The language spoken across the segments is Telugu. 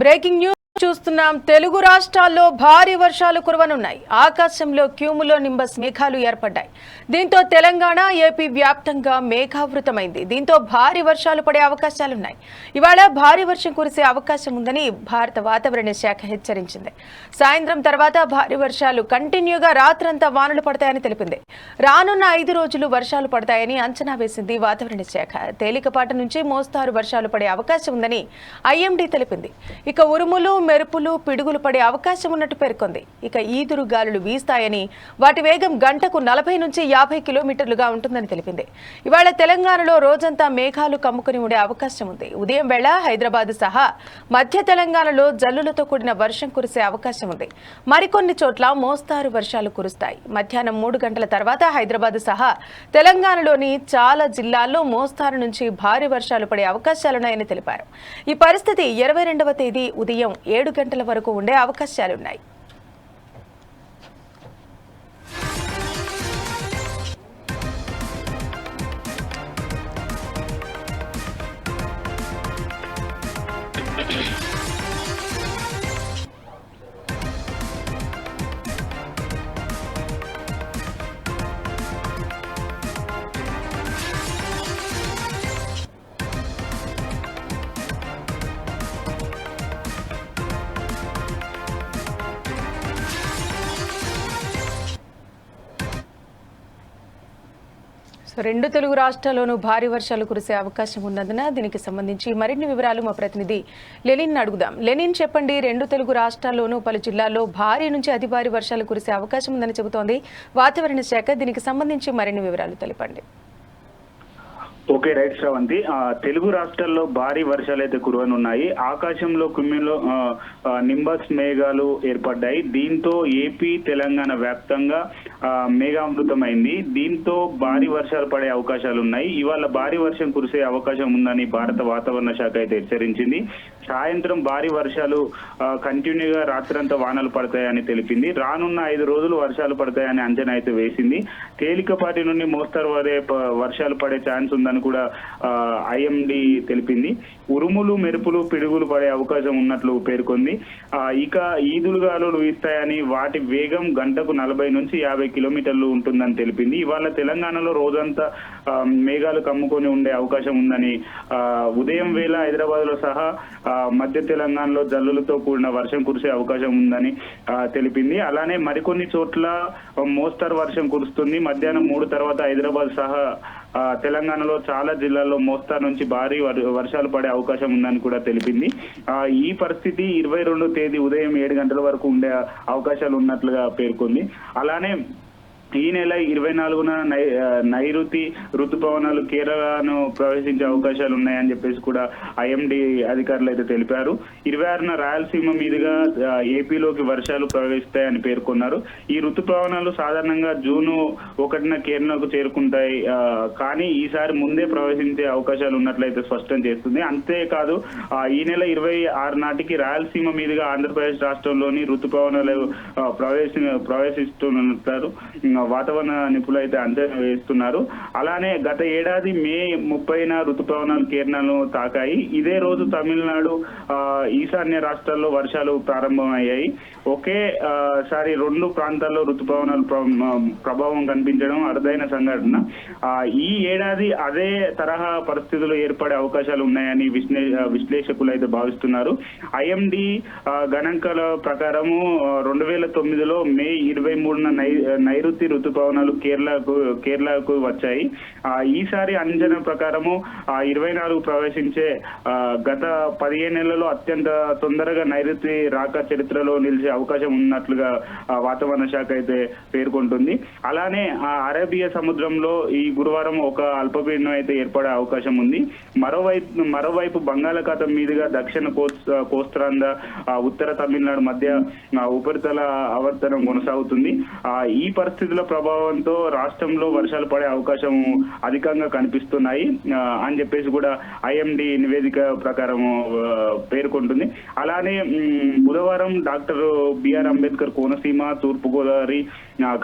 బ్రేకింగ్ న్యూస్ చూస్తున్నాం. తెలుగు రాష్ట్రాల్లో భారీ వర్షాలు కురవనున్నాయి. ఆకాశంలో క్యూములో నింబస్ మేఘాలు ఏర్పడ్డాయి. దీంతో తెలంగాణ, ఏపీ వ్యాప్తంగా మేఘావృతమైంది. దీంతో భారీ వర్షాలు పడే అవకాశాలున్నాయి. ఇవాళ భారీ వర్షం కురిసే అవకాశం ఉందని భారత వాతావరణ శాఖ హెచ్చరించింది. సాయంత్రం తర్వాత భారీ వర్షాలు కంటిన్యూగా రాత్రంతా వానలు పడతాయని తెలిపింది. రానున్న 5 రోజులు వర్షాలు పడతాయని అంచనా వేసింది వాతావరణ శాఖ. తేలికపాటి నుంచి మోస్తారు వర్షాలు పడే అవకాశం ఉందని ఐఎండీ తెలిపింది. ఇక ఉరుములు, మెరుపులు, పిడుగులు పడే అవకాశం ఉన్నట్టు పేర్కొంది. ఇక ఈదురు గాలులు వీస్తాయని, వాటి వేగం గంటకు 40 నుంచి 50 కిలోమీటర్లుగా ఉంటుందని తెలిపింది. ఇవాళ తెలంగాణలో రోజంతా మేఘాలు కమ్ముకుని ఉండే అవకాశం ఉంది. ఉదయం వేళ హైదరాబాద్ సహా మధ్య తెలంగాణలో జల్లులతో కూడిన వర్షం కురిసే అవకాశం ఉంది. మరికొన్ని చోట్ల మోస్తారు వర్షాలు కురుస్తాయి. మధ్యాహ్నం 3 గంటల తర్వాత హైదరాబాద్ సహా తెలంగాణలోని చాలా జిల్లాల్లో మోస్తారు నుంచి భారీ వర్షాలు పడే అవకాశాలున్నాయని తెలిపారు. ఈ పరిస్థితి 22వ తేదీ ఉదయం 7 గంటల వరకు ఉండే అవకాశాలున్నాయి. రెండు తెలుగు రాష్ట్రాల్లోనూ భారీ వర్షాలు కురిసే అవకాశం ఉన్నందున దీనికి సంబంధించి మరిన్ని వివరాలు మా ప్రతినిధి లెనిన్ అడుగుదాం. లెనిన్, చెప్పండి. రెండు తెలుగు రాష్ట్రాల్లోనూ పలు జిల్లాల్లో భారీ నుంచి అతి భారీ వర్షాలు కురిసే అవకాశం ఉందని చెబుతోంది వాతావరణ శాఖ. దీనికి సంబంధించి మరిన్ని వివరాలు తెలపండి. Okay, right Sravanthi. తెలుగు రాష్ట్రాల్లో భారీ వర్షాలు అయితే కురవనున్నాయి. ఆకాశంలో కుమ్మిలో నింబస్ మేఘాలు ఏర్పడ్డాయి. దీంతో ఏపీ, తెలంగాణ వ్యాప్తంగా మేఘామృతమైంది. దీంతో భారీ వర్షాలు పడే అవకాశాలు ఉన్నాయి. ఇవాళ భారీ వర్షం కురిసే అవకాశం ఉందని భారత వాతావరణ శాఖ అయితే హెచ్చరించింది. సాయంత్రం భారీ వర్షాలు కంటిన్యూగా రాత్రంతా వానలు పడతాయని తెలిపింది. రానున్న 5 రోజులు వర్షాలు పడతాయని అంచనా అయితే వేసింది. తేలికపాటి నుండి మోస్తరు వర్షాలు పడే ఛాన్స్ ఉందని కూడా ఐఎండీ తెలిపింది. ఉరుములు, మెరుపులు, పిడుగులు పడే అవకాశం ఉన్నట్లు పేర్కొంది. ఇక ఈదురుగాలులు వీస్తాయని, వాటి వేగం గంటకు 40 నుంచి 50 కిలోమీటర్లు ఉంటుందని తెలిపింది. ఇవాళ తెలంగాణలో రోజంతా మేఘాలు కమ్ముకొని ఉండే అవకాశం ఉందని, ఉదయం వేళ హైదరాబాద్ లో సహా మధ్య తెలంగాణలో జల్లులతో కూడిన వర్షం కురిసే అవకాశం ఉందని తెలిపింది. అలానే మరికొన్ని చోట్ల మోస్తరు వర్షం కురుస్తుంది. మధ్యాహ్నం 3 తర్వాత హైదరాబాద్ సహా తెలంగాణలో చాలా జిల్లాల్లో మోస్తరు నుంచి భారీ వర్షాలు పడే అవకాశం ఉందని కూడా తెలిపింది. ఈ పరిస్థితి 22వ తేదీ ఉదయం 7 గంటల వరకు ఉండే అవకాశాలు ఉన్నట్లుగా పేర్కొంది. అలానే ఈ నెల 24న నైరుతి ఋతుపవనాలు కేరళను ప్రవేశించే అవకాశాలు ఉన్నాయని చెప్పేసి కూడా ఐఎండీ అధికారులు అయితే తెలిపారు. 26న రాయలసీమ మీదుగా ఏపీలోకి వర్షాలు ప్రవేశిస్తాయని పేర్కొన్నారు. ఈ ఋతుపవనాలు సాధారణంగా జూన్ 1న కేరళకు చేరుకుంటాయి, కానీ ఈసారి ముందే ప్రవేశించే అవకాశాలు ఉన్నట్లయితే స్పష్టం చేస్తుంది. అంతేకాదు ఈ నెల 26 నాటికి రాయలసీమ మీదుగా ఆంధ్రప్రదేశ్ రాష్ట్రంలోని ఋతుపవనాలు ప్రవేశిస్తున్నారు వాతావరణ నిపుణులు అయితే అంచనా వేస్తున్నారు. అలానే గత ఏడాది మే 30న ఋతుపవనాలు కేరళను తాకాయి. ఇదే రోజు తమిళనాడు, ఈశాన్య రాష్ట్రాల్లో వర్షాలు ప్రారంభమయ్యాయి. ఒకేసారి 2 ప్రాంతాల్లో ఋతుపవనాలు ప్రభావం కనిపించడం అరుదైన సంఘటన. ఈ ఏడాది అదే తరహా పరిస్థితులు ఏర్పడే అవకాశాలు ఉన్నాయని విశ్లేషకులు అయితే భావిస్తున్నారు. ఐఎండీ గణాంకాల ప్రకారము 2009లో మే 23న నైరుతి ఋతుపవనాలు కేరళకు వచ్చాయి. ఈసారి అంచనా ప్రకారము 24 ప్రవేశించే గత 15 నెలల్లో అత్యంత తొందరగా నైరుతి రాక చరిత్రలో నిలిచే అవకాశం ఉన్నట్లుగా వాతావరణ శాఖ అయితే పేర్కొంటుంది. అలానే అరేబియా సముద్రంలో ఈ గురువారం ఒక అల్పపీడనం అయితే ఏర్పడే అవకాశం ఉంది. మరోవైపు బంగాళాఖాతం మీదుగా దక్షిణ కోస్తాంధ్ర, ఉత్తర తమిళనాడు మధ్య ఉపరితల ఆవర్తనం కొనసాగుతుంది. ఈ పరిస్థితుల ప్రభావంతో రాష్ట్రంలో వర్షాలు పడే అవకాశం అధికంగా కనిపిస్తున్నాయి అని చెప్పేసి కూడా ఐఎండీ నివేదిక ప్రకారం పేర్కొంటుంది. అలానే బుధవారం డాక్టర్ బిఆర్ అంబేద్కర్ కోనసీమ, తూర్పుగోదావరి,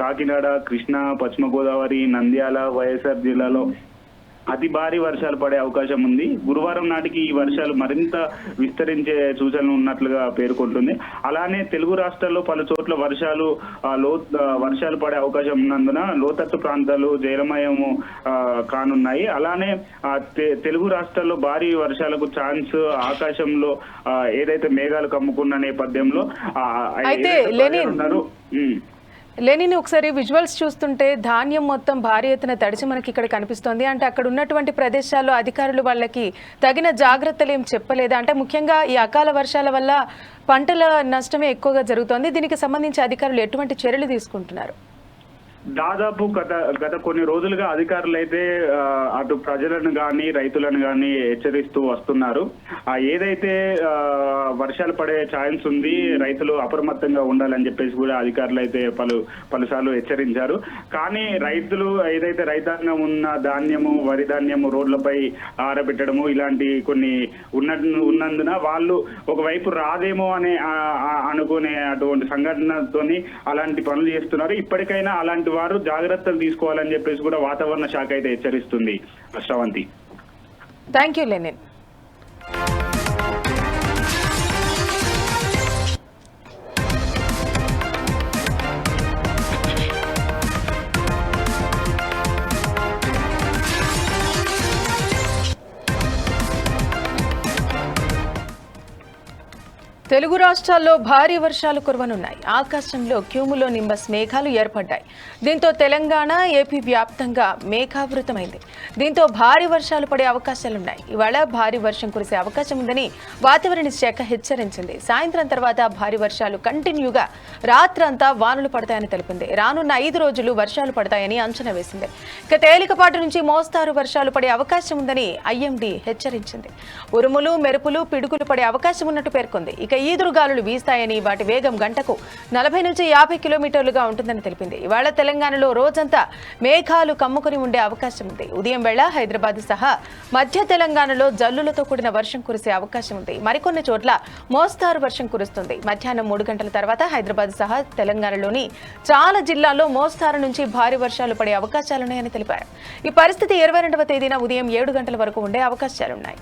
కాకినాడ, కృష్ణా, పశ్చిమ గోదావరి, నంద్యాల, వైఎస్ఆర్ జిల్లాలో అతి భారీ వర్షాలు పడే అవకాశం ఉంది. గురువారం నాటికి ఈ వర్షాలు మరింత విస్తరించే సూచనలు ఉన్నట్లుగా పేర్కొంటుంది. అలానే తెలుగు రాష్ట్రాల్లో పలు చోట్ల వర్షాలు పడే అవకాశం ఉన్నందున లోతట్టు ప్రాంతాలు జలమయము కానున్నాయి. అలానే తెలుగు రాష్ట్రాల్లో భారీ వర్షాలకు ఛాన్స్ ఆకాశంలో ఏదైతే మేఘాలు కమ్ముకున్న నేపథ్యంలో అయితే లెనిన్ ఒకసారి విజువల్స్ చూస్తుంటే ధాన్యం మొత్తం భారీ ఎత్తున తడిచి మనకి ఇక్కడ కనిపిస్తోంది. అంటే అక్కడ ఉన్నటువంటి ప్రదేశాల్లో అధికారులు వాళ్ళకి తగిన జాగ్రత్తలు ఏం చెప్పలేదా? అంటే ముఖ్యంగా ఈ అకాల వర్షాల వల్ల పంటల నష్టమే ఎక్కువగా జరుగుతోంది. దీనికి సంబంధించి అధికారులు ఎటువంటి చర్యలు తీసుకుంటున్నారు? దాదాపు గత కొన్ని రోజులుగా అధికారులు అయితే అటు ప్రజలను కానీ రైతులను కానీ హెచ్చరిస్తూ వస్తున్నారు. ఏదైతే వర్షాలు పడే ఛాన్స్ ఉంది, రైతులు అప్రమత్తంగా ఉండాలని చెప్పేసి కూడా అధికారులు అయితే పలుసార్లు హెచ్చరించారు. కానీ రైతులు ఏదైతే రైతాంగం ఉన్న ధాన్యము వరి ధాన్యము రోడ్లపై ఆరబెట్టడము ఇలాంటి కొన్ని ఉన్నందున వాళ్ళు ఒకవైపు రాదేమో అని అనుకునే అటువంటి సంఘటనతోని అలాంటి పనులు చేస్తున్నారు. ఇప్పటికైనా అలాంటి వారు జాగ్రత్తలు తీసుకోవాలని చెప్పేసి కూడా వాతావరణ శాఖ అయితే హెచ్చరిస్తుంది. Sravanthi, thank you Lenin. తెలుగు రాష్ట్రాల్లో భారీ వర్షాలు కురవనున్నాయి. ఆకాశంలో క్యూములో నింబస్ మేఘాలు ఏర్పడ్డాయి. దీంతో తెలంగాణ, ఏపీ వ్యాప్తంగా మేఘావృతమైంది. దీంతో భారీ వర్షాలు పడే అవకాశాలున్నాయి. ఇవాళ భారీ వర్షం కురిసే అవకాశం ఉందని వాతావరణ శాఖ హెచ్చరించింది. సాయంత్రం తర్వాత భారీ వర్షాలు కంటిన్యూగా రాత్రంతా వానలు పడతాయని తెలిపింది. రానున్న 5 రోజులు వర్షాలు పడతాయని అంచనా వేసింది. ఇక తేలికపాటి నుంచి మోస్తారు వర్షాలు పడే అవకాశం ఉందని ఐఎండీ హెచ్చరించింది. ఉరుములు, మెరుపులు, పిడుగులు పడే అవకాశం ఉన్నట్టు పేర్కొంది. ఇక ఈదురుగాలులు వీస్తాయని, వాటి వేగం గంటకు 40 నుంచి 50 కిలోమీటర్లుగా ఉంటుందని తెలిపింది. ఇవాళ తెలంగాణలో రోజంతా మేఘాలు కమ్ముకుని ఉండే అవకాశం ఉంది. ఉదయం వేళ హైదరాబాద్ సహా మధ్య తెలంగాణలో జల్లులతో కూడిన వర్షం కురిసే అవకాశం ఉంది. మరికొన్ని చోట్ల మోస్తారు వర్షం కురుస్తుంది. మధ్యాహ్నం 3 గంటల తర్వాత హైదరాబాద్ సహా తెలంగాణలోని చాలా జిల్లాల్లో మోస్తారు నుంచి భారీ వర్షాలు పడే అవకాశాలున్నాయని తెలిపారు. ఈ పరిస్థితి 22వ తేదీన ఉదయం 7 గంటల వరకు ఉండే అవకాశాలున్నాయి.